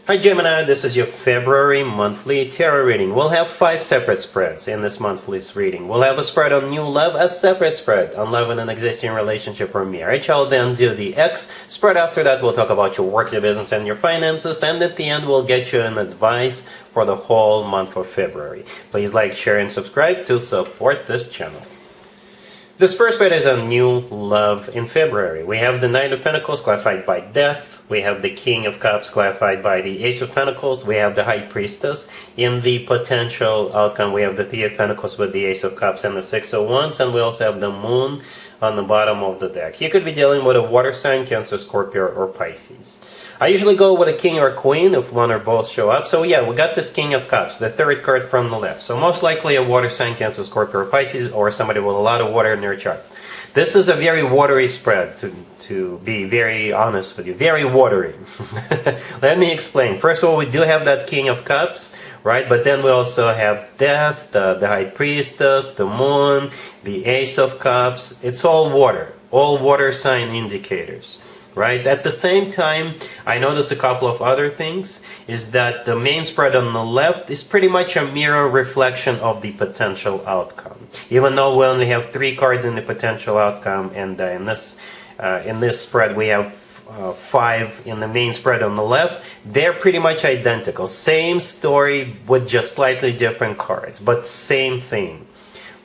Hi Gemini, this is your February monthly tarot reading. We'll have 5 separate spreads in this monthly reading. We'll have a spread on new love, a separate spread on love in an existing relationship or marriage. I'll then do the X spread. After that, we'll talk about your work, your business, and your finances. And at the end, we'll get you an advice for the whole month of February. Please like, share, and subscribe to support this channel. This first spread is on new love in February. We have the Knight of Pentacles clarified by Death. We have the King of Cups clarified by the Ace of Pentacles. We have the High Priestess. In the potential outcome, we have the Three of Pentacles with the Ace of Cups and the Six of Wands. And we also have the Moon on the bottom of the deck. You could be dealing with a water sign, Cancer, Scorpio, or Pisces. I usually go with a King or Queen if one or both show up. So yeah, we got this King of Cups, the third card from the left. So most likely a water sign, Cancer, Scorpio, or Pisces, or somebody with a lot of water in their chart. This is a very watery spread, to be very honest with you. Very watery. Let me explain. First of all, we do have that King of Cups, right? But then we also have Death, the High Priestess, the Moon, the Ace of Cups. It's all water sign indicators. Right? At the same time, I noticed a couple of other things, is that the main spread on the left is pretty much a mirror reflection of the potential outcome. Even though we only have 3 cards in the potential outcome, and in this spread we have 5 in the main spread on the left, they're pretty much identical. Same story with just slightly different cards, but same thing.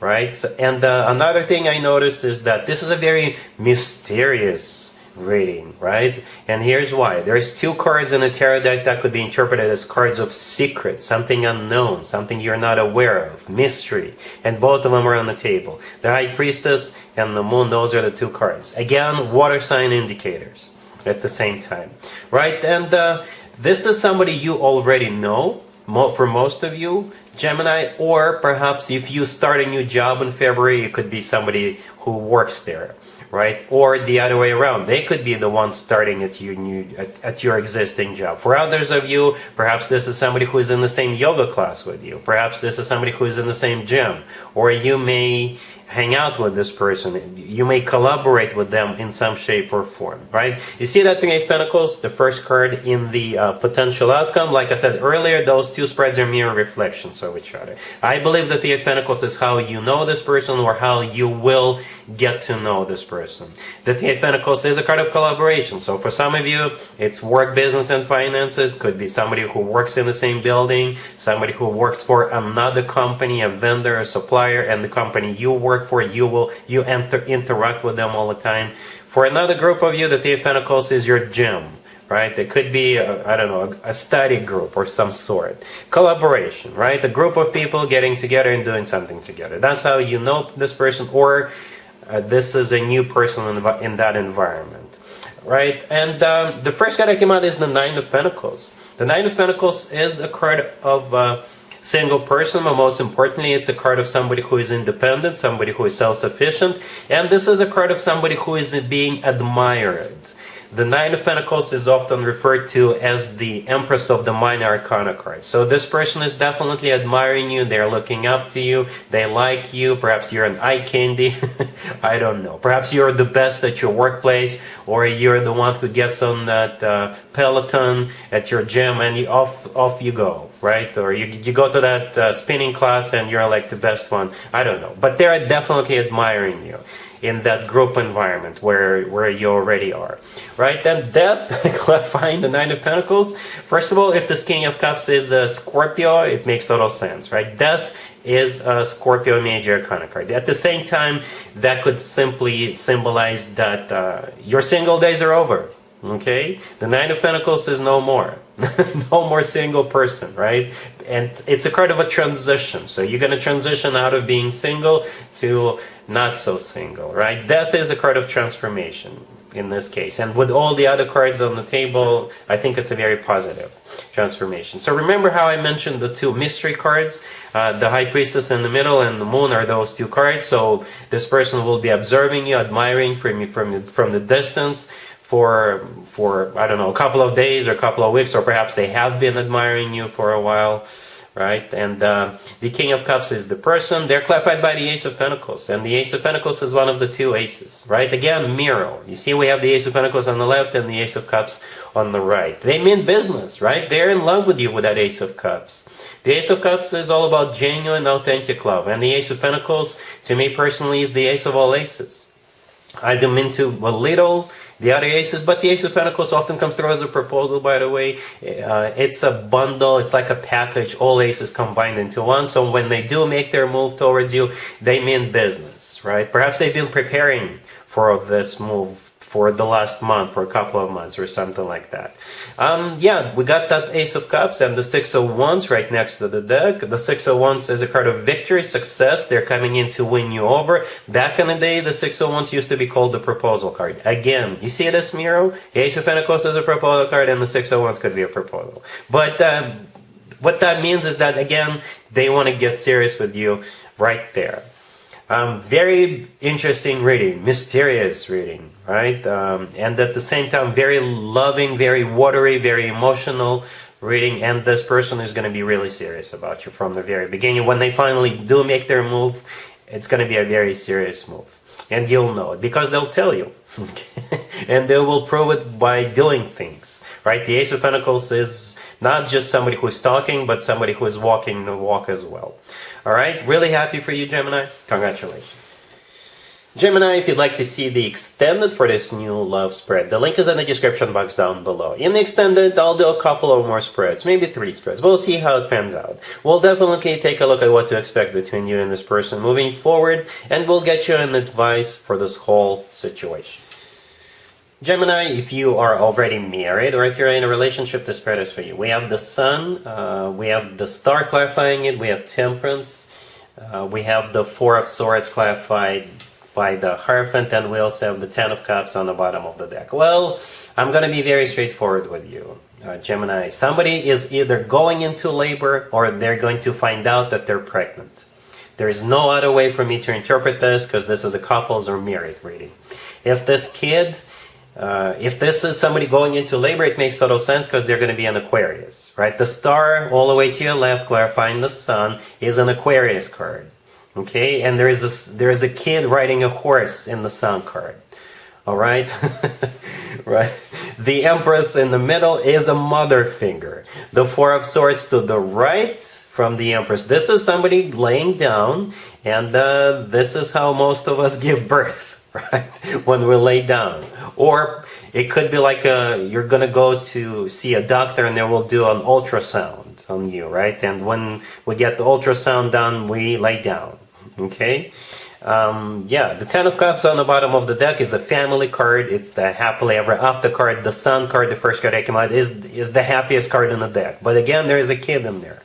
Right? And another thing I noticed is that this is a very mysterious reading, right? And here's why. There's 2 cards in the tarot deck that could be interpreted as cards of secret, something unknown, something you're not aware of, mystery, and both of them are on the table. The High Priestess and the Moon, those are the 2 cards. Again, water sign indicators at the same time, right? And this is somebody you already know, for most of you, Gemini, or perhaps if you start a new job in February, it could be somebody who works there. Right? Or the other way around. They could be the ones starting at your existing job. For others of you, perhaps this is somebody who is in the same yoga class with you. Perhaps this is somebody who is in the same gym. Or you may hang out with this person. You may collaborate with them in some shape or form. Right? You see that Three of Pentacles, the first card in the potential outcome. Like I said earlier, those 2 spreads are mirror reflections of each other. I believe that Three of Pentacles is how you know this person, or how you will get to know this person. The Three of Pentacles is a card of collaboration. So for some of you, it's work, business, and finances. Could be somebody who works in the same building, somebody who works for another company, a vendor, a supplier, and the company you work for, you interact with them all the time. For another group of you, the Three of Pentacles is your gym. Right? It could be, a study group or some sort. Collaboration, right? A group of people getting together and doing something together. That's how you know this person, or this is a new person in that environment. Right? And the first card that came out is the Nine of Pentacles. The Nine of Pentacles is a card of a single person, but most importantly, it's a card of somebody who is independent, somebody who is self-sufficient, and this is a card of somebody who is being admired. The Nine of Pentacles is often referred to as the Empress of the Minor Arcana card. So this person is definitely admiring you. They're looking up to you. They like you. Perhaps you're an eye candy. I don't know. Perhaps you're the best at your workplace, or you're the one who gets on that Peloton at your gym, and off you go, right? Or you go to that spinning class and you're like the best one. I don't know. But they're definitely admiring you in that group environment where you already are, right? Then Death, clarifying the Nine of Pentacles. First of all, if this King of Cups is a Scorpio, it makes total sense, right? Death is a Scorpio major arcana card. At the same time, that could simply symbolize that your single days are over. Okay, the Nine of Pentacles is no more. No more single person, right? And it's a card of a transition. So you're going to transition out of being single to not so single, right? Death is a card of transformation in this case. And with all the other cards on the table, I think it's a very positive transformation. So remember how I mentioned the 2 mystery cards? The High Priestess in the middle and the Moon are those 2 cards. So this person will be observing you, admiring from the distance, for I don't know, a couple of days or a couple of weeks, or perhaps they have been admiring you for a while. right? And the King of Cups is the person. They're clarified by the Ace of Pentacles, and the Ace of Pentacles is one of the two aces, right? Again, mirror. You see, we have the Ace of Pentacles on the left and the Ace of Cups on the right. They mean business, right? They're in love with you with that Ace of Cups. The Ace of Cups is all about genuine, authentic love, and the Ace of Pentacles, to me personally, is the ace of all aces. I don't mean to belittle the other aces, but the Ace of Pentacles often comes through as a proposal, by the way. It's a bundle, it's like a package, all aces combined into one. So when they do make their move towards you, they mean business, right? Perhaps they've been preparing for this move for the last month, for a couple of months or something like that. Yeah, we got that Ace of Cups and the Six of Wands right next to the deck. The Six of Wands is a card of victory, success. They're coming in to win you over. Back in the day, the Six of Wands used to be called the proposal card. Again, you see this, Miro? The Ace of Pentacles is a proposal card and the Six of Wands could be a proposal. But what that means is that, again, they want to get serious with you right there. Very interesting reading, mysterious reading, right? And at the same time, very loving, very watery, very emotional reading. And this person is going to be really serious about you from the very beginning. When they finally do make their move, it's going to be a very serious move. And you'll know it because they'll tell you. And they will prove it by doing things, right? The Ace of Pentacles is not just somebody who is talking, but somebody who is walking the walk as well. All right, really happy for you, Gemini. Congratulations. Gemini, if you'd like to see the extended for this new love spread, the link is in the description box down below. In the extended, I'll do a couple of more spreads, maybe 3 spreads. We'll see how it pans out. We'll definitely take a look at what to expect between you and this person moving forward, and we'll get you an advice for this whole situation. Gemini, if you are already married or if you're in a relationship, this spread is for you. We have the Sun, we have the Star clarifying it, we have Temperance, we have the Four of Swords clarified by the Hierophant, and we also have the Ten of Cups on the bottom of the deck. Well, I'm going to be very straightforward with you, Gemini. Somebody is either going into labor or they're going to find out that they're pregnant. There is no other way for me to interpret this because this is a couples or married reading. If this kid... if this is somebody going into labor, it makes total sense because they're going to be an Aquarius, right? The Star all the way to your left, clarifying the Sun, is an Aquarius card, okay? And there is a kid riding a horse in the Sun card, all right? Right? The Empress in the middle is a mother figure. The Four of Swords to the right from the Empress. This is somebody laying down, and this is how most of us give birth. Right, when we lay down. Or it could be like you're going to go to see a doctor and they will do an ultrasound on you, right? And when we get the ultrasound done, we lay down, okay? Yeah, the Ten of Cups on the bottom of the deck is a family card. It's the happily ever after card. The Sun card, the first card that came out, is the happiest card in the deck. But again, there is a kid in there.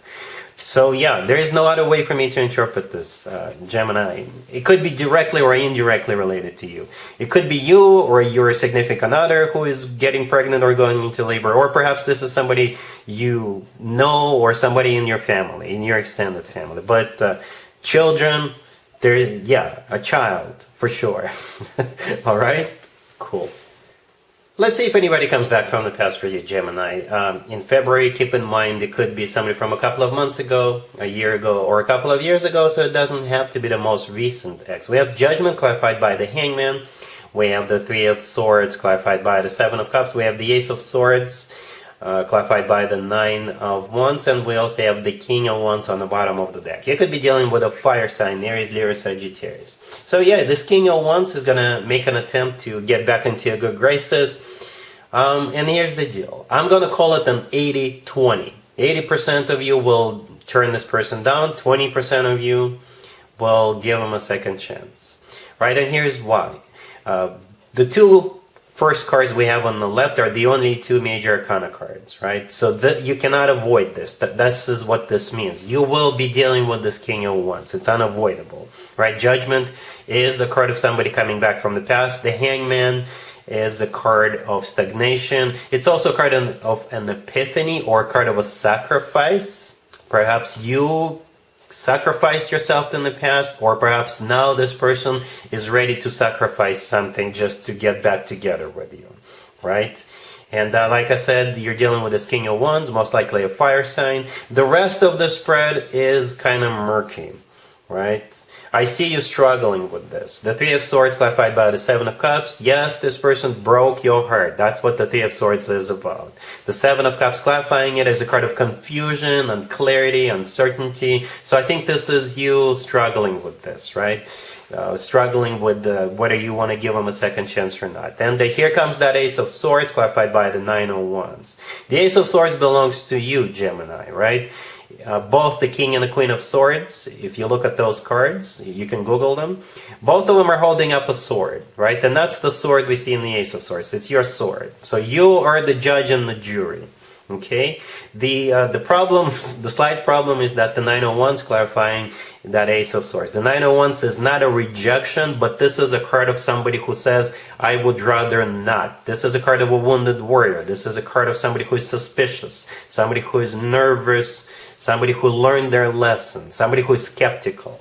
So yeah, there is no other way for me to interpret this, Gemini. It could be directly or indirectly related to you. It could be you or your significant other who is getting pregnant or going into labor. Or perhaps this is somebody you know or somebody in your family, in your extended family. But children, yeah, a child for sure. All right? Cool. Let's see if anybody comes back from the past for you, Gemini. In February, keep in mind, it could be somebody from a couple of months ago, a year ago, or a couple of years ago, so it doesn't have to be the most recent ex. We have Judgment clarified by the Hangman. We have the Three of Swords clarified by the Seven of Cups. We have the Ace of Swords clarified by the Nine of Wands. And we also have the King of Wands on the bottom of the deck. You could be dealing with a fire sign, Aries, Leo, Sagittarius. So yeah, this King of Wands is going to make an attempt to get back into your good graces. And here's the deal. I'm going to call it an 80-20. 80% of you will turn this person down. 20% of you will give them a second chance. Right? And here's why. The two first cards we have on the left are the only two major arcana cards, right? So you cannot avoid this. This is what this means. You will be dealing with this King of Wands. It's unavoidable, right? Judgment is a card of somebody coming back from the past. The Hangman is a card of stagnation. It's also a card of an epiphany or a card of a sacrifice. Perhaps you sacrificed yourself in the past, or perhaps now this person is ready to sacrifice something just to get back together with you, right? And like I said, you're dealing with this King of Wands, most likely a fire sign. The rest of the spread is kind of murky, right? I see you struggling with this. The Three of Swords clarified by the Seven of Cups. Yes, this person broke your heart. That's what the Three of Swords is about. The Seven of Cups clarifying it as a card of confusion, unclarity, uncertainty. So I think this is you struggling with this, right? Struggling with whether you want to give them a second chance or not. And here comes that Ace of Swords, clarified by the Nine of Wands. The Ace of Swords belongs to you, Gemini, right? Both the King and the Queen of Swords, if you look at those cards, you can Google them. Both of them are holding up a sword, right? And that's the sword we see in the Ace of Swords. It's your sword. So you are the judge and the jury. Okay, the problem, the slight problem is that the Nine of Wands clarifying that Ace of Swords. The Nine of Wands is not a rejection, but this is a card of somebody who says, I would rather not. This is a card of a wounded warrior. This is a card of somebody who is suspicious, somebody who is nervous, somebody who learned their lesson, somebody who is skeptical.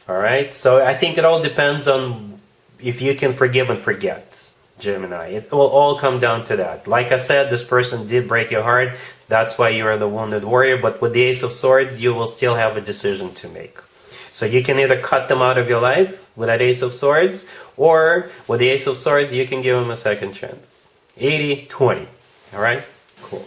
All right, so I think it all depends on if you can forgive and forget. Gemini. It will all come down to that. Like I said, this person did break your heart. That's why you are the wounded warrior. But with the Ace of Swords, you will still have a decision to make. So you can either cut them out of your life with that Ace of Swords, or with the Ace of Swords, you can give them a second chance. 80-20. All right? Cool.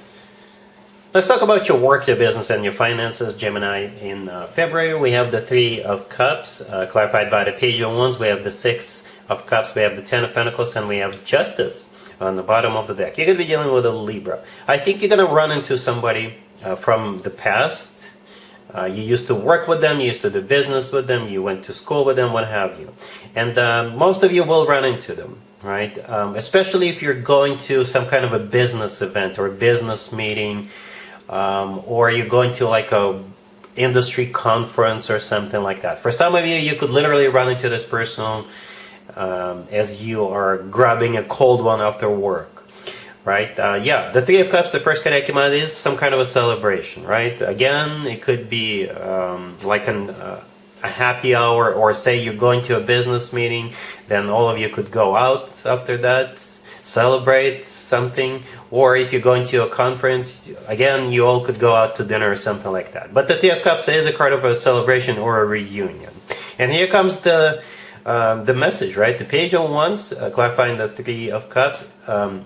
Let's talk about your work, your business, and your finances, Gemini. In February, we have the Three of Cups, clarified by the Page of Wands. We have the Six of Cups, we have the Ten of Pentacles, and we have Justice on the bottom of the deck. You're going to be dealing with a Libra. I think you're going to run into somebody from the past. You used to work with them, you used to do business with them, you went to school with them, what have you. And most of you will run into them, right? Especially if you're going to some kind of a business event or a business meeting, or you're going to like a industry conference or something like that. For some of you, you could literally run into this person as you are grabbing a cold one after work, right? Yeah, the Three of Cups, the first card that came out is some kind of a celebration, right? Again, it could be like a happy hour, or say you're going to a business meeting, then all of you could go out after that, celebrate something, or if you're going to a conference, again, you all could go out to dinner or something like that. But the Three of Cups is a card of a celebration or a reunion. And here comes the message, right? The Page of Wands, clarifying the Three of Cups,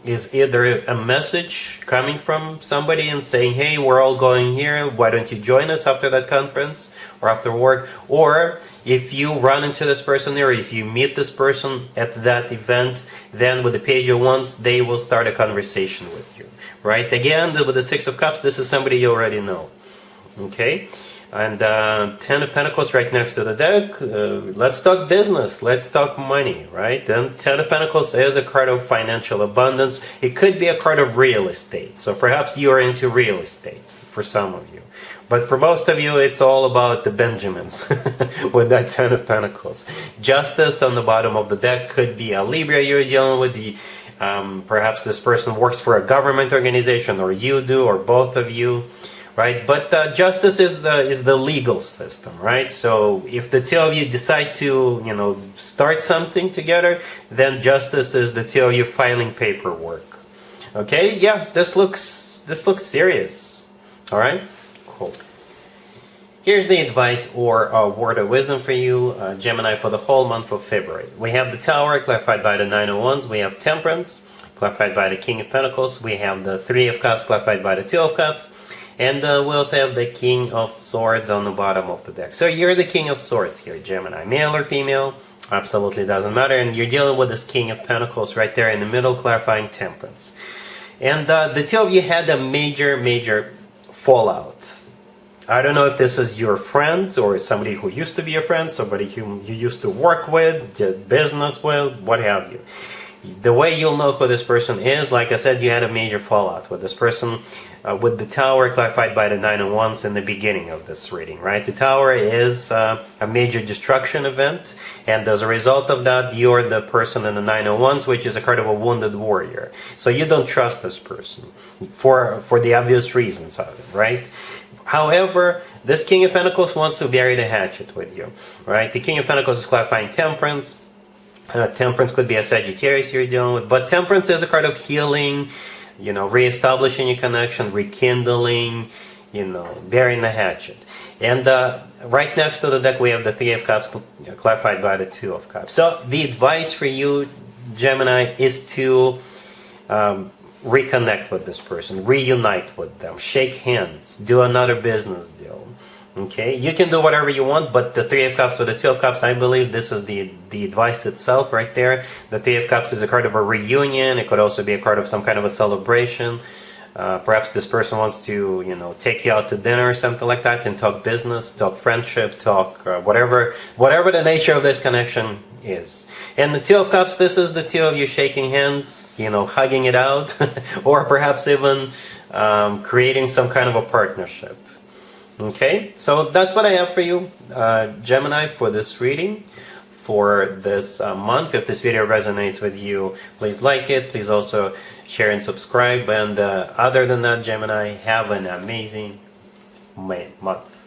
is either a message coming from somebody and saying, hey, we're all going here, why don't you join us after that conference or after work? Or if you run into this person there, if you meet this person at that event, then with the Page of Wands, they will start a conversation with you, right? Again, with the Six of Cups, this is somebody you already know, okay? And Ten of Pentacles right next to the deck. Let's talk business. Let's talk money, right? Then Ten of Pentacles is a card of financial abundance. It could be a card of real estate. So perhaps you are into real estate for some of you. But for most of you, it's all about the Benjamins with that Ten of Pentacles. Justice on the bottom of the deck could be a Libra you're dealing with. Perhaps this person works for a government organization, or you do, or both of you. Right, but justice is the legal system, right? So if the two of you decide to, start something together, then justice is the two of you filing paperwork. Okay, yeah, this looks serious. All right, cool. Here's the advice or a word of wisdom for you, Gemini, for the whole month of February. We have the Tower, clarified by the Nine of Wands. We have Temperance, clarified by the King of Pentacles. We have the Three of Cups, clarified by the Two of Cups. And we also have the King of Swords on the bottom of the deck. So you're the King of Swords here, Gemini. Male or female, absolutely doesn't matter. And you're dealing with this King of Pentacles right there in the middle, clarifying Temperance. And the two of you had a major fallout. I don't know if this is your friend, or somebody who used to be your friend, somebody who you used to work with, did business with, what have you. The way you'll know who this person is, like I said, you had a major fallout with this person. With the Tower, clarified by the Nine of Wands in the beginning of this reading, right? The Tower is a major destruction event, and as a result of that, you're the person in the Nine of Wands, which is a card of a wounded warrior. So you don't trust this person for the obvious reasons of it, right? However, this King of Pentacles wants to bury the hatchet with you, right? The King of Pentacles is clarifying Temperance. Temperance could be a Sagittarius you're dealing with, but Temperance is a card of healing, reestablishing a connection, rekindling, burying the hatchet. And right next to the deck we have the Three of Cups clarified by the Two of Cups. So the advice for you, Gemini, is to reconnect with this person, reunite with them, shake hands, do another business deal. Okay, you can do whatever you want, but the Three of Cups with the Two of Cups, I believe this is the advice itself right there. The Three of Cups is a card of a reunion. It could also be a card of some kind of a celebration. Perhaps this person wants to, take you out to dinner or something like that and talk business, talk friendship, talk whatever the nature of this connection is. And the Two of Cups, this is the two of you shaking hands, hugging it out, or perhaps even creating some kind of a partnership. Okay, so that's what I have for you, Gemini, for this reading for this month. If this video resonates with you, please like it. Please also share and subscribe. And other than that, Gemini, have an amazing month.